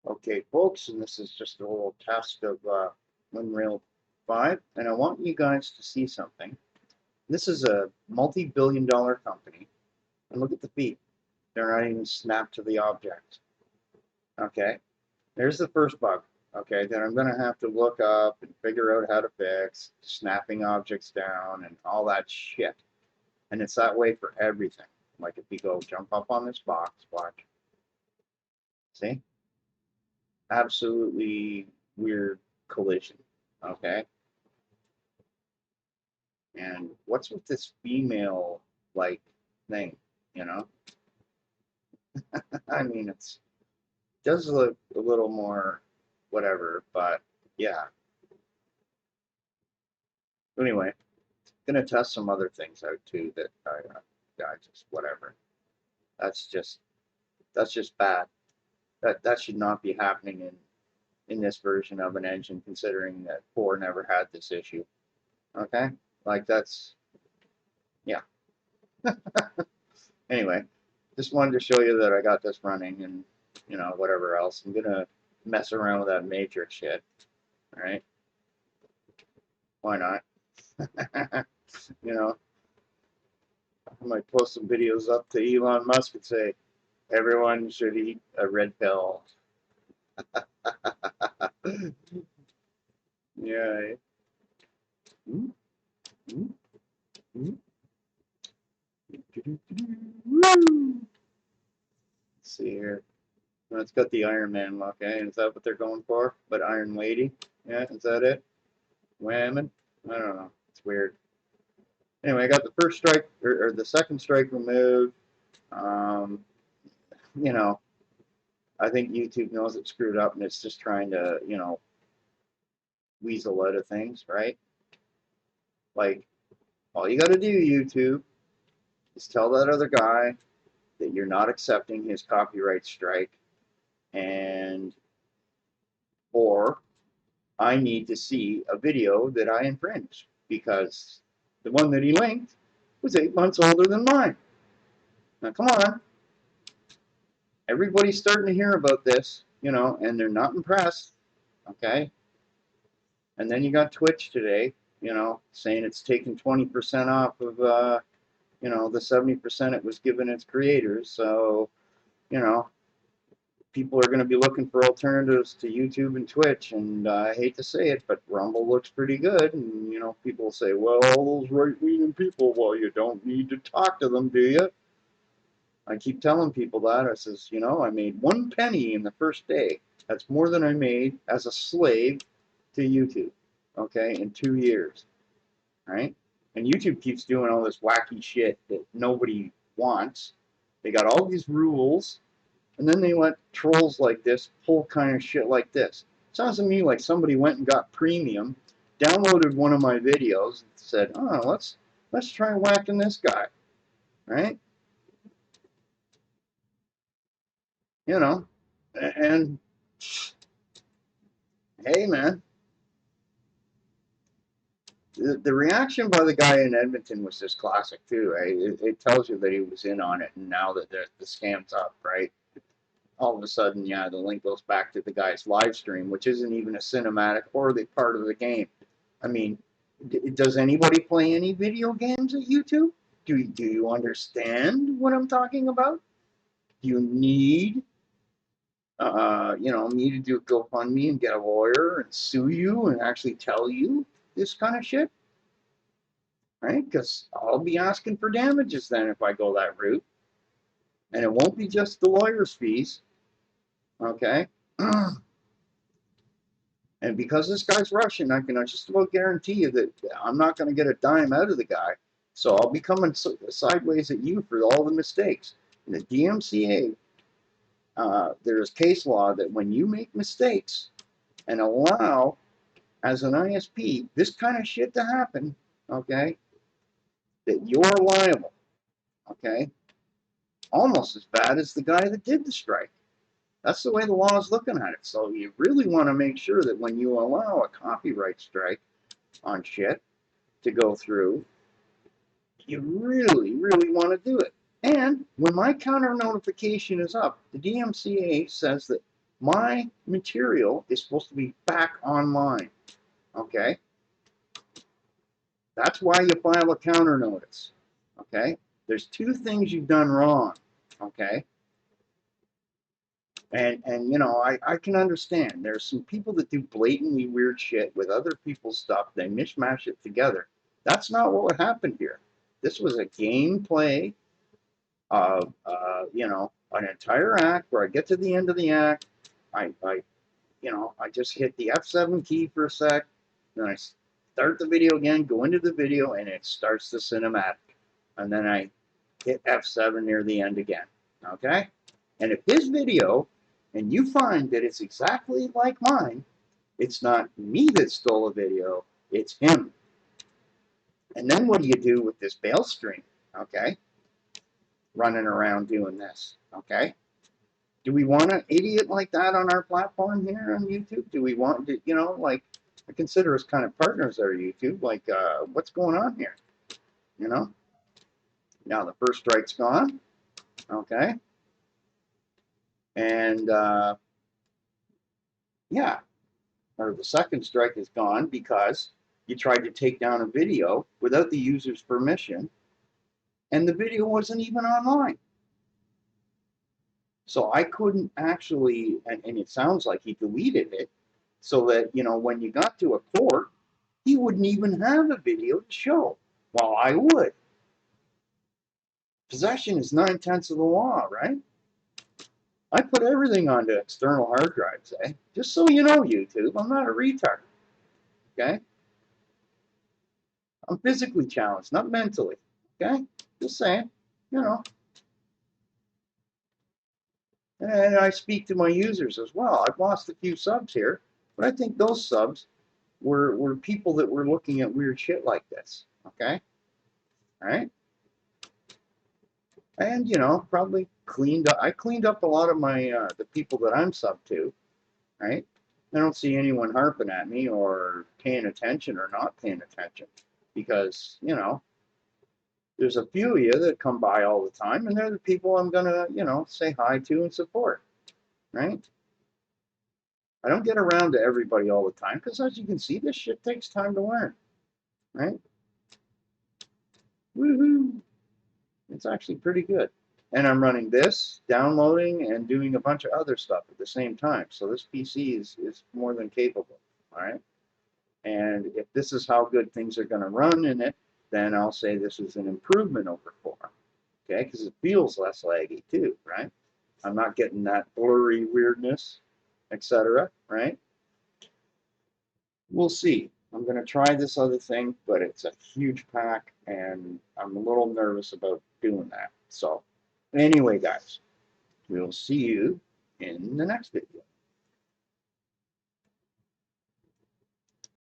Okay, folks, and this is just a little test of Unreal 5, and I want you guys to see something. This is a multi-billion-dollar company, and look at the feet. They're not even snapped to the object. Okay, there's the first bug. Okay, that I'm going to have to look up and figure out how to fix, snapping objects down and all that shit. And it's that way for everything. Like if you go jump up on this box, watch. See? Absolutely weird collision. Okay? And what's with this female like thing, you know? I mean, it does look a little more whatever, but yeah. Anyway, gonna test some other things out too that I just whatever. That's just that's just bad. That should not be happening in this version of an engine, considering that 4 never had this issue. Okay, like that's yeah. Anyway, just wanted to show you that I got this running and, whatever else. I'm going to mess around with that matrix shit. All right. Why not? you know, I might post some videos up to Elon Musk and say, everyone should eat a red pill. Yeah. Mm, mm, mm. Let's see here. Well, it's got the Iron Man look, eh? Is that what they're going for? But Iron Lady? Yeah, is that it? Whammon? I don't know. It's weird. Anyway, I got the first strike or the second strike removed. Um, you know, I think YouTube knows it screwed up and it's just trying to, weasel out of things, right? Like, all you got to do, YouTube, is tell that other guy that you're not accepting his copyright strike, and or I need to see a video that I infringed because the one that he linked was 8 months older than mine. Now, come on. Everybody's starting to hear about this, and they're not impressed. Okay. And then you got Twitch today, saying it's taking 20% off of, the 70% it was given its creators. So, you know, people are going to be looking for alternatives to YouTube and Twitch. And I hate to say it, but Rumble looks pretty good. And, people say, well, all those right-wing people, well, you don't need to talk to them, do you? I keep telling people that. I says, I made 1 penny in the first day. That's more than I made as a slave to YouTube, okay, in 2 years, right? And YouTube keeps doing all this wacky shit that nobody wants. They got all these rules, and then they let trolls like this pull kind of shit like this. Sounds to me like somebody went and got premium, downloaded one of my videos, and said, oh, let's try whacking this guy, right? And hey, man, the reaction by the guy in Edmonton was just classic too. Right? It tells you that he was in on it, and now that the scam's up, right? All of a sudden, yeah, the link goes back to the guy's live stream, which isn't even a cinematic or the part of the game. I mean, does anybody play any video games at YouTube? Do you understand what I'm talking about? Do you need me to do a GoFundMe and get a lawyer and sue you and actually tell you this kind of shit? Right? Because I'll be asking for damages then if I go that route. And it won't be just the lawyer's fees. Okay? And because this guy's Russian, I can just about guarantee you that I'm not going to get a dime out of the guy. So I'll be coming sideways at you for all the mistakes. In the DMCA, there's case law that when you make mistakes and allow, as an ISP, this kind of shit to happen, okay, that you're liable, okay? Almost as bad as the guy that did the strike. That's the way the law is looking at it. So you really want to make sure that when you allow a copyright strike on shit to go through, you really, really want to do it. And when my counter notification is up, the DMCA says that My material is supposed to be back online, okay? That's why you file a counter notice, okay? There's two things you've done wrong, okay? And you know, I can understand. There's some people that do blatantly weird shit with other people's stuff. They mishmash it together. That's not what happened here. This was a gameplay of, you know, an entire act where I get to the end of the act. You know, I just hit the F7 key for a sec. Then I start the video again, go into the video, and it starts the cinematic. And then I hit F7 near the end again. Okay? And if his video, and you find that it's exactly like mine, it's not me that stole a video, it's him. And then what do you do with this bail stream? Okay? Running around doing this. Okay? Do we want an idiot like that on our platform here on YouTube? Do we want to, you know, like, I consider us kind of partners there, YouTube. Like, what's going on here? You know? Now the first strike's gone. Okay? And, yeah, or the second strike is gone because you tried to take down a video without the user's permission, and the video wasn't even online. So I couldn't actually, and it sounds like he deleted it, so that, you know, when you got to a court, he wouldn't even have a video to show. Well, I would. Possession is 9/10 of the law, right? I put everything onto external hard drives, eh? Just so you know, YouTube, I'm not a retard, okay? I'm physically challenged, not mentally, okay? Just saying, you know. And I speak to my users as well. I've lost a few subs here, but I think those subs were people that were looking at weird shit like this, okay? All right? And, you know, probably cleaned up. I cleaned up a lot of my, the people that I'm sub to, right? I don't see anyone harping at me or paying attention or not paying attention because, you know, there's a few of you that come by all the time, and they're the people I'm going to, you know, say hi to and support, right? I don't get around to everybody all the time because, as you can see, this shit takes time to learn, right? Woohoo! It's actually pretty good. And I'm running this, downloading, and doing a bunch of other stuff at the same time. So this PC is more than capable, all right? And if this is how good things are going to run in it, then I'll say this is an improvement over 4, okay? Because it feels less laggy too, right? I'm not getting that blurry weirdness, etc., right? We'll see. I'm going to try this other thing, but it's a huge pack, and I'm a little nervous about doing that. So anyway, guys, we'll see you in the next video.